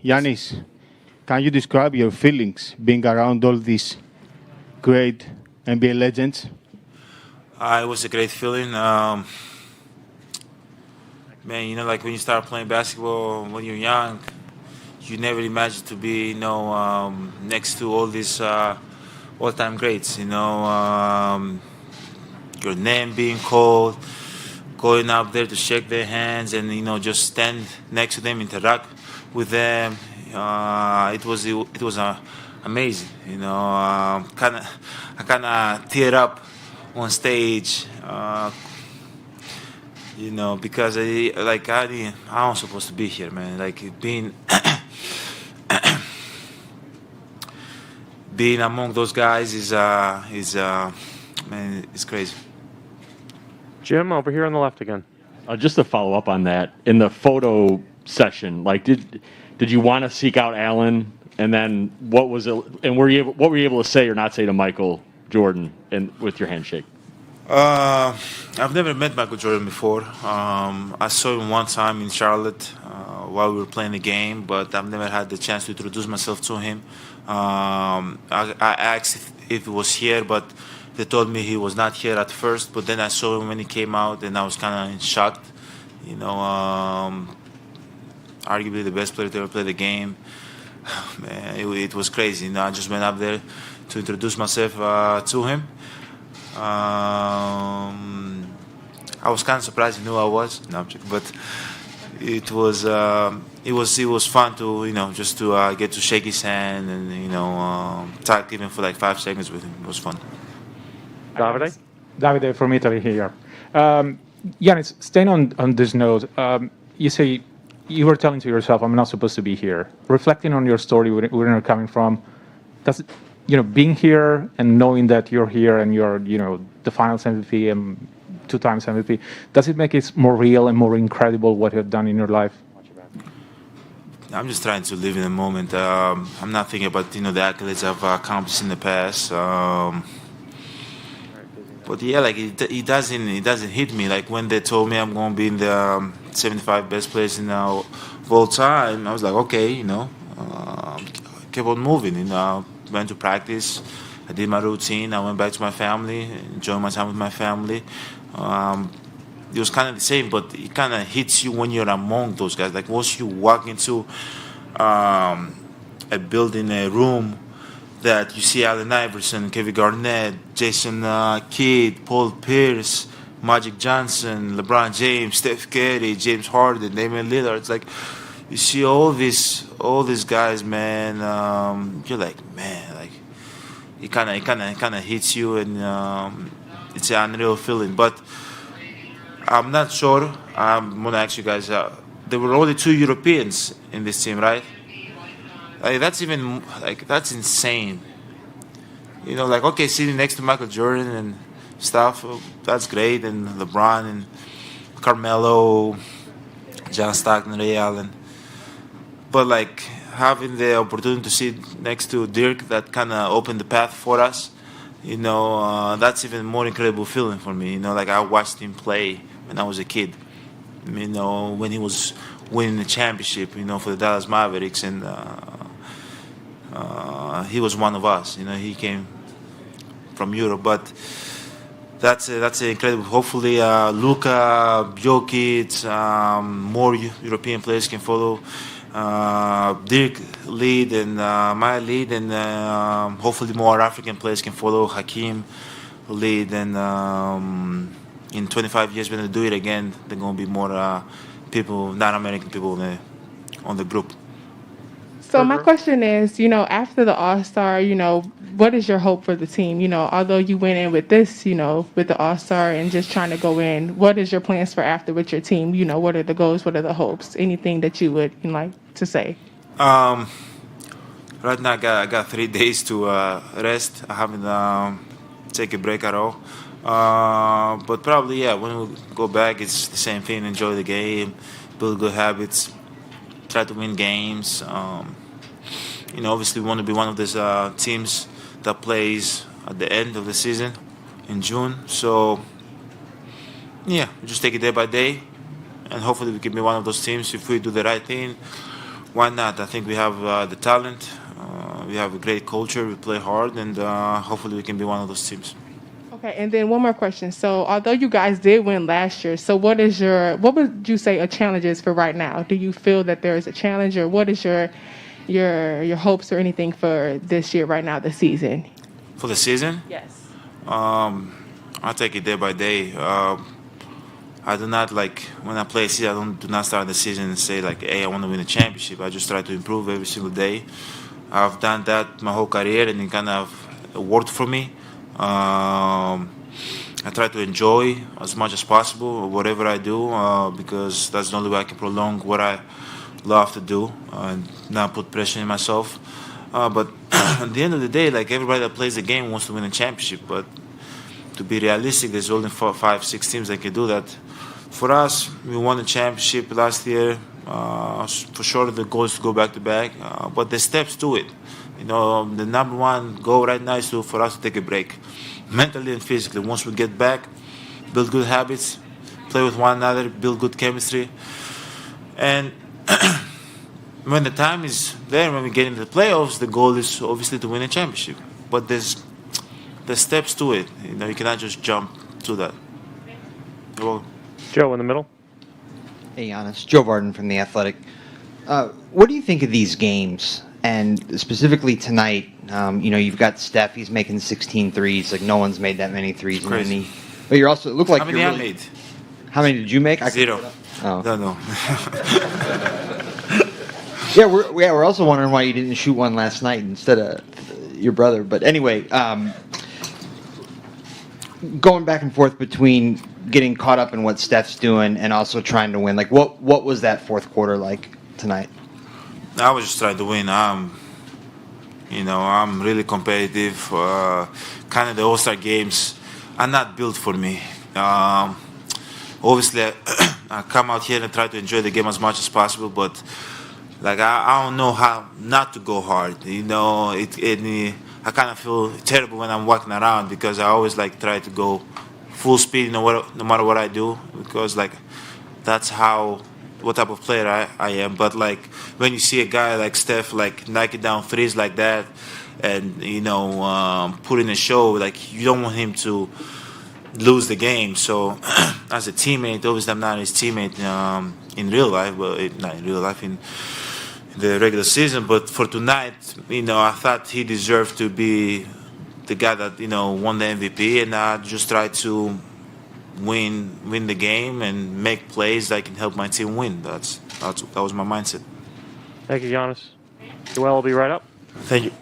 Giannis, can you describe your feelings being around all these great NBA legends? It was a great feeling. Man, like when you start playing basketball when you're young, you never imagine to be, next to all these all-time greats. Your name being called, going up there to shake their hands, and just stand next to them, interact with them. It was amazing. I kind of teared up on stage. Because I'm supposed to be here, man. Like being being among those guys is man, it's crazy. Jim, over here on the left again. Just to follow up on that, in the photo session, like did you want to seek out Allen, and then what was it? And what were you able to say or not say to Michael Jordan and with your handshake? I've never met Michael Jordan before. I saw him one time in Charlotte while we were playing the game, but I've never had the chance to introduce myself to him. I asked if he was here, but they told me he was not here at first. But then I saw him when he came out, and I was kind of shocked. Arguably the best player to ever play the game. Man, it was crazy. I just went up there to introduce myself to him. I was kind of surprised he knew I was. No, I'm joking, but it was fun to just to get to shake his hand and talk even for like 5 seconds with him. It was fun. Davide? Davide from Italy here. Giannis, staying on this note, you say you were telling to yourself, "I'm not supposed to be here." Reflecting on your story, where you're coming from, does it, being here and knowing that you're here and you're, the Finals MVP and 2 times MVP, does it make it more real and more incredible what you've done in your life? I'm just trying to live in the moment. I'm not thinking about the accolades I've accomplished in the past. But yeah, like it doesn't hit me. Like when they told me I'm going to be in the 75 best players of all time, I was like, okay, keep on moving. Went to practice. I did my routine. I went back to my family, enjoyed my time with my family. It was kind of the same, but it kind of hits you when you're among those guys. Like once you walk into a building, a room, that you see Allen Iverson, Kevin Garnett, Jason Kidd, Paul Pierce, Magic Johnson, LeBron James, Steph Curry, James Harden, Damian Lillard. It's like you see all these guys, man. You're like, man, like it kind of hits you, and it's an unreal feeling. But I'm not sure. I'm gonna ask you guys. There were only 2 Europeans in this team, right? Like that's insane. Okay, sitting next to Michael Jordan and stuff, that's great, and LeBron and Carmelo, John Stockton, Ray Allen. But like having the opportunity to sit next to Dirk, that kind of opened the path for us. That's even more incredible feeling for me. Like I watched him play when I was a kid. When he was winning the championship, for the Dallas Mavericks, and he was one of us. He came from Europe, but that's incredible. Hopefully, Luka, Jokic, more European players can follow Dirk lead and my lead, and hopefully more African players can follow Hakeem lead. And in 25 years, when they do it again, there are going to be more people, non-American people on the group. So my question is, after the All-Star, what is your hope for the team? Although you went in with this, with the All-Star and just trying to go in, what is your plans for after with your team? What are the goals? What are the hopes? Anything that you would like to say? Right now, I got 3 days to rest. I haven't take a break at all. But probably, yeah, when we go back, it's the same thing. Enjoy the game, build good habits, try to win games. Obviously, we want to be one of those teams that plays at the end of the season in June. So, yeah, we just take it day by day, and hopefully we can be one of those teams if we do the right thing. why not? I think we have the talent. We have a great culture. We play hard, and hopefully we can be one of those teams. Okay, and then one more question. So, although you guys did win last year, so what would you say a challenge is for right now? Do you feel that there is a challenge, or what is your hopes or anything for this year right now, the season? For the season, Yes. I take it day by day. I do not like when I play a season. Do not start the season and say like, "Hey, I want to win a championship." I just try to improve every single day. I've done that my whole career, and it kind of worked for me. I try to enjoy as much as possible whatever I do because that's the only way I can prolong what I love to do and not put pressure on myself. But at the end of the day, like everybody that plays the game wants to win a championship. But to be realistic, there's only 4, 5, 6 teams that can do that. For us, we won a championship last year. For sure, the goal is to go back to back. But there's steps to it. You know, the number one goal right now is for us to take a break, mentally and physically. Once we get back, build good habits, play with one another, build good chemistry, and when the time is there, when we get into the playoffs, the goal is obviously to win a championship. But there's steps to it. You know, you cannot just jump to that. Well, Joe in the middle. Hey, Giannis. Joe Varden from The Athletic. What do you think of these games? And specifically tonight, you know, you've got Steph. He's making 16 threes. Like, no one's made that many threes in any. But you're also, it looked like how many you're I really, made? How many did you make? Zero. Oh. No. Yeah, we're also wondering why you didn't shoot one last night instead of your brother. But anyway, going back and forth between getting caught up in what Steph's doing and also trying to win. Like, what was that fourth quarter like tonight? I was just trying to win. You know, I'm really competitive. Kind of the All-Star games are not built for me. Obviously, I come out here and try to enjoy the game as much as possible, but like I don't know how not to go hard. You know, I kind of feel terrible when I'm walking around because I always like try to go full speed no matter what I do, because like that's what type of player I am. But like when you see a guy like Steph like knock it down threes like that, and you know put in a show, like you don't want him to lose the game. So as a teammate, obviously I'm not his teammate in real life, but not in real life, in the regular season. But for tonight, you know, I thought he deserved to be the guy that, you know, won the MVP, and I just tried to win the game and make plays that can help my team win. That was my mindset. Thank you, Giannis. Joel will be right up. Thank you.